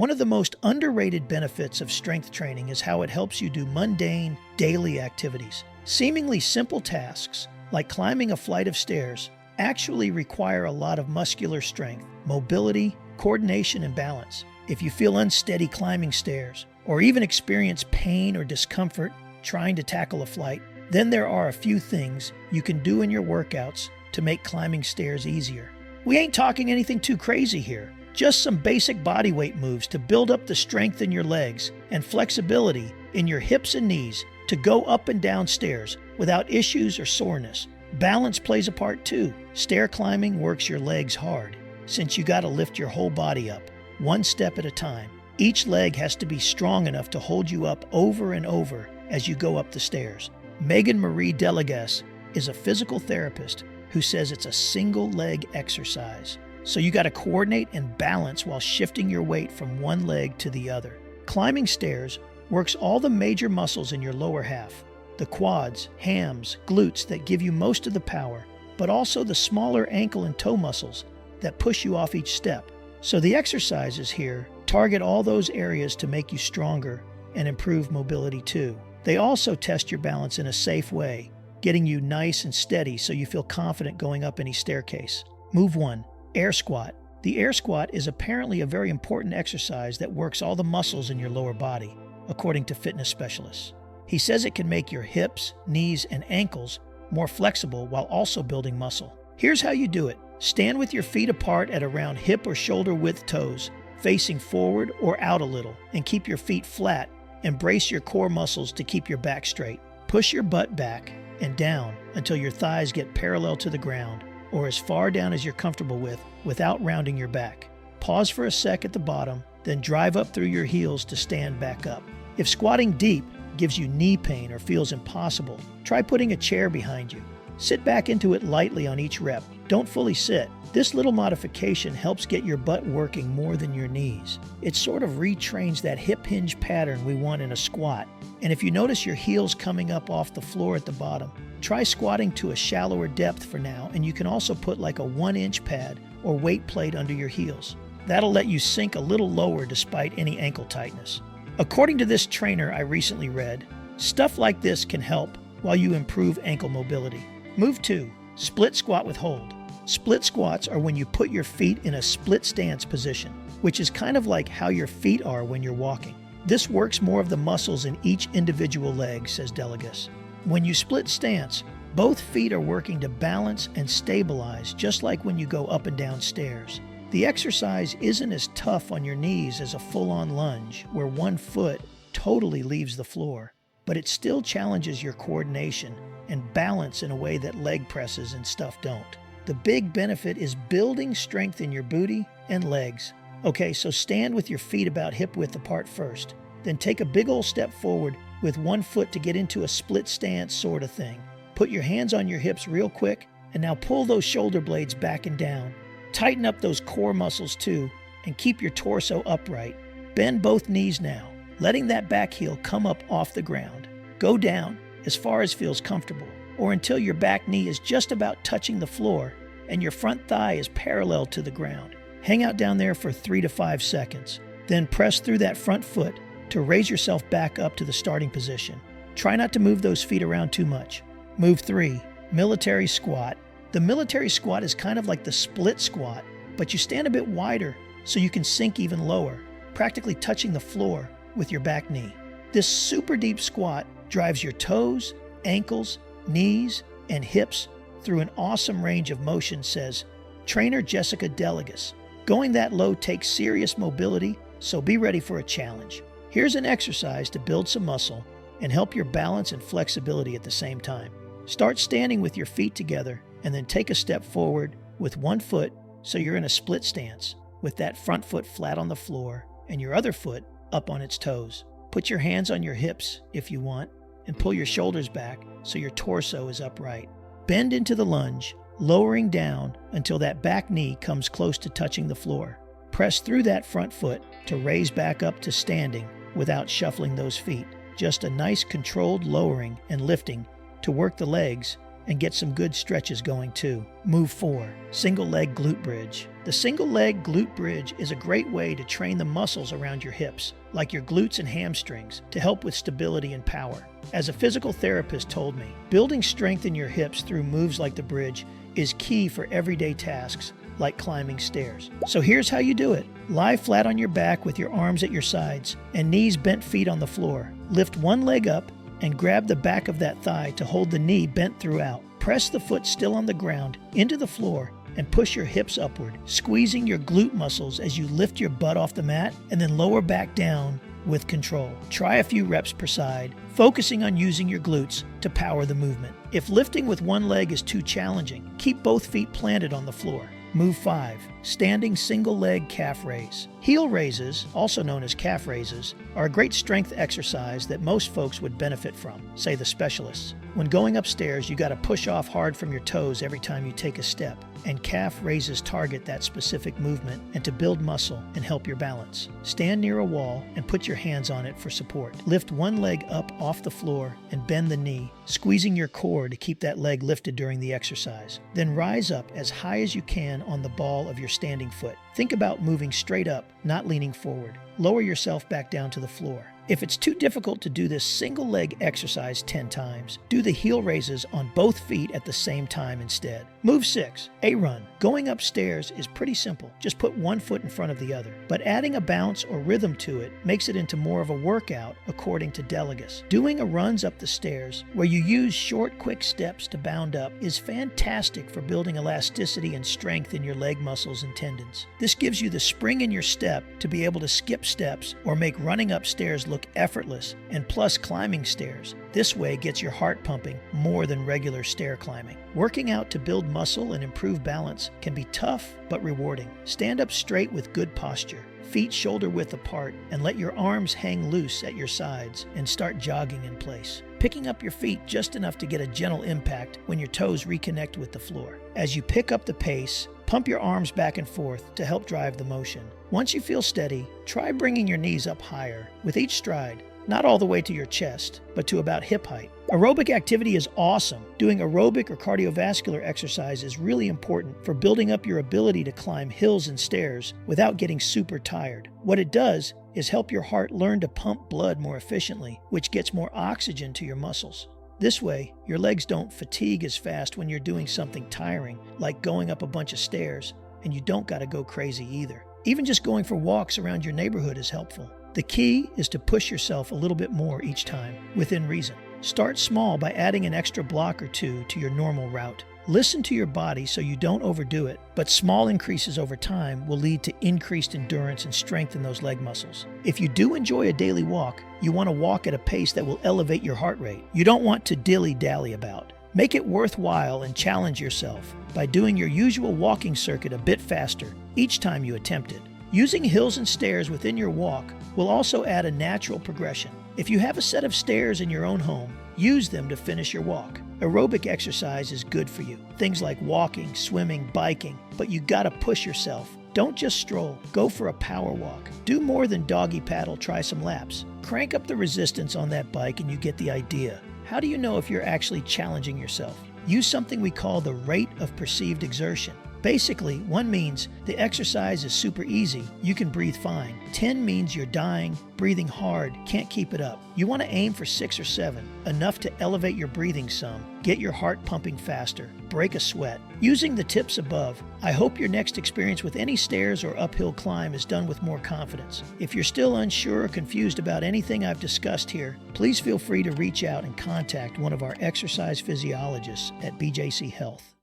One of the most underrated benefits of strength training is how it helps you do mundane, daily activities. Seemingly simple tasks, like climbing a flight of stairs, actually require a lot of muscular strength, mobility, coordination, and balance. If you feel unsteady climbing stairs, or even experience pain or discomfort trying to tackle a flight, then there are a few things you can do in your workouts to make climbing stairs easier. We ain't talking anything too crazy here. Just some basic body weight moves to build up the strength in your legs and flexibility in your hips and knees to go up and down stairs without issues or soreness. Balance plays a part too. Stair climbing works your legs hard, since you gotta lift your whole body up, one step at a time. Each leg has to be strong enough to hold you up over and over as you go up the stairs. Megan Marie Delegas is a physical therapist who says it's a single leg exercise. So you got to coordinate and balance while shifting your weight from one leg to the other. Climbing stairs works all the major muscles in your lower half, the quads, hams, glutes that give you most of the power, but also the smaller ankle and toe muscles that push you off each step. So the exercises here target all those areas to make you stronger and improve mobility too. They also test your balance in a safe way, getting you nice and steady so you feel confident going up any staircase. Move 1. Air squat. The air squat is apparently a very important exercise that works all the muscles in your lower body, according to fitness specialists. He says it can make your hips, knees, and ankles more flexible while also building muscle. Here's how you do it. Stand with your feet apart at around hip or shoulder width toes, facing forward or out a little, and keep your feet flat and brace your core muscles to keep your back straight. Push your butt back and down until your thighs get parallel to the ground, or as far down as you're comfortable with, without rounding your back. Pause for a sec at the bottom, then drive up through your heels to stand back up. If squatting deep gives you knee pain or feels impossible, try putting a chair behind you. Sit back into it lightly on each rep. Don't fully sit. This little modification helps get your butt working more than your knees. It sort of retrains that hip hinge pattern we want in a squat. And if you notice your heels coming up off the floor at the bottom, try squatting to a shallower depth for now, and you can also put like a 1-inch pad or weight plate under your heels. That'll let you sink a little lower despite any ankle tightness. According to this trainer I recently read, stuff like this can help while you improve ankle mobility. Move 2. Split squat with hold. Split squats are when you put your feet in a split stance position, which is kind of like how your feet are when you're walking. This works more of the muscles in each individual leg, says Delegas. When you split stance, both feet are working to balance and stabilize, just like when you go up and down stairs. The exercise isn't as tough on your knees as a full-on lunge, where one foot totally leaves the floor, but it still challenges your coordination and balance in a way that leg presses and stuff don't. The big benefit is building strength in your booty and legs. Okay, so stand with your feet about hip width apart first. Then take a big old step forward with one foot to get into a split stance sort of thing. Put your hands on your hips real quick, and now pull those shoulder blades back and down. Tighten up those core muscles too, and keep your torso upright. Bend both knees now, letting that back heel come up off the ground. Go down as far as feels comfortable, or until your back knee is just about touching the floor and your front thigh is parallel to the ground. Hang out down there for 3 to 5 seconds. Then press through that front foot to raise yourself back up to the starting position. Try not to move those feet around too much. Move 3. Military squat. The military squat is kind of like the split squat, but you stand a bit wider so you can sink even lower, practically touching the floor with your back knee. This super deep squat drives your toes, ankles, knees, and hips through an awesome range of motion, says trainer Jessica Delegas. Going that low takes serious mobility, so be ready for a challenge. Here's an exercise to build some muscle and help your balance and flexibility at the same time. Start standing with your feet together and then take a step forward with one foot so you're in a split stance with that front foot flat on the floor and your other foot up on its toes. Put your hands on your hips if you want and pull your shoulders back so your torso is upright. Bend into the lunge, lowering down until that back knee comes close to touching the floor. Press through that front foot to raise back up to standing without shuffling those feet. Just a nice controlled lowering and lifting to work the legs and get some good stretches going too. Move 4. Single leg glute bridge. The single leg glute bridge is a great way to train the muscles around your hips, like your glutes and hamstrings, to help with stability and power. As a physical therapist told me, building strength in your hips through moves like the bridge is key for everyday tasks like climbing stairs. So here's how you do it. Lie flat on your back with your arms at your sides and knees bent, feet on the floor. Lift one leg up and grab the back of that thigh to hold the knee bent throughout. Press the foot still on the ground into the floor and push your hips upward, squeezing your glute muscles as you lift your butt off the mat and then lower back down with control. Try a few reps per side, focusing on using your glutes to power the movement. If lifting with one leg is too challenging, keep both feet planted on the floor. Move 5. Standing single leg calf raise. Heel raises, also known as calf raises, are a great strength exercise that most folks would benefit from, say the specialists. When going upstairs, you got to push off hard from your toes every time you take a step, and calf raises target that specific movement and to build muscle and help your balance. Stand near a wall and put your hands on it for support. Lift one leg up off the floor and bend the knee, squeezing your core to keep that leg lifted during the exercise. Then rise up as high as you can on the ball of your standing foot. Think about moving straight up, not leaning forward. Lower yourself back down to the floor. If it's too difficult to do this single leg exercise 10 times, do the heel raises on both feet at the same time instead. Move 6. A run. Going upstairs is pretty simple. Just put one foot in front of the other. But adding a bounce or rhythm to it makes it into more of a workout, according to Delegas. Doing a runs up the stairs, where you use short, quick steps to bound up, is fantastic for building elasticity and strength in your leg muscles and tendons. This gives you the spring in your step to be able to skip steps or make running upstairs look effortless, and plus climbing stairs. This way gets your heart pumping more than regular stair climbing. Working out to build muscle and improve balance can be tough but rewarding. Stand up straight with good posture, feet shoulder width apart, and let your arms hang loose at your sides and start jogging in place. Picking up your feet just enough to get a gentle impact when your toes reconnect with the floor. As you pick up the pace, pump your arms back and forth to help drive the motion. Once you feel steady, try bringing your knees up higher with each stride, not all the way to your chest, but to about hip height. Aerobic activity is awesome. Doing aerobic or cardiovascular exercise is really important for building up your ability to climb hills and stairs without getting super tired. What it does is help your heart learn to pump blood more efficiently, which gets more oxygen to your muscles. This way, your legs don't fatigue as fast when you're doing something tiring, like going up a bunch of stairs, and you don't gotta go crazy either. Even just going for walks around your neighborhood is helpful. The key is to push yourself a little bit more each time, within reason. Start small by adding an extra block or two to your normal route. Listen to your body so you don't overdo it, but small increases over time will lead to increased endurance and strength in those leg muscles. If you do enjoy a daily walk, you want to walk at a pace that will elevate your heart rate. You don't want to dilly-dally about. Make it worthwhile and challenge yourself by doing your usual walking circuit a bit faster each time you attempt it. Using hills and stairs within your walk will also add a natural progression. If you have a set of stairs in your own home, use them to finish your walk. Aerobic exercise is good for you. Things like walking, swimming, biking, but you gotta push yourself. Don't just stroll, go for a power walk. Do more than doggy paddle, try some laps. Crank up the resistance on that bike and you get the idea. How do you know if you're actually challenging yourself? Use something we call the rate of perceived exertion. Basically, 1 means the exercise is super easy, you can breathe fine. 10 means you're dying, breathing hard, can't keep it up. You want to aim for 6 or 7, enough to elevate your breathing some, get your heart pumping faster, break a sweat. Using the tips above, I hope your next experience with any stairs or uphill climb is done with more confidence. If you're still unsure or confused about anything I've discussed here, please feel free to reach out and contact one of our exercise physiologists at BJC Health.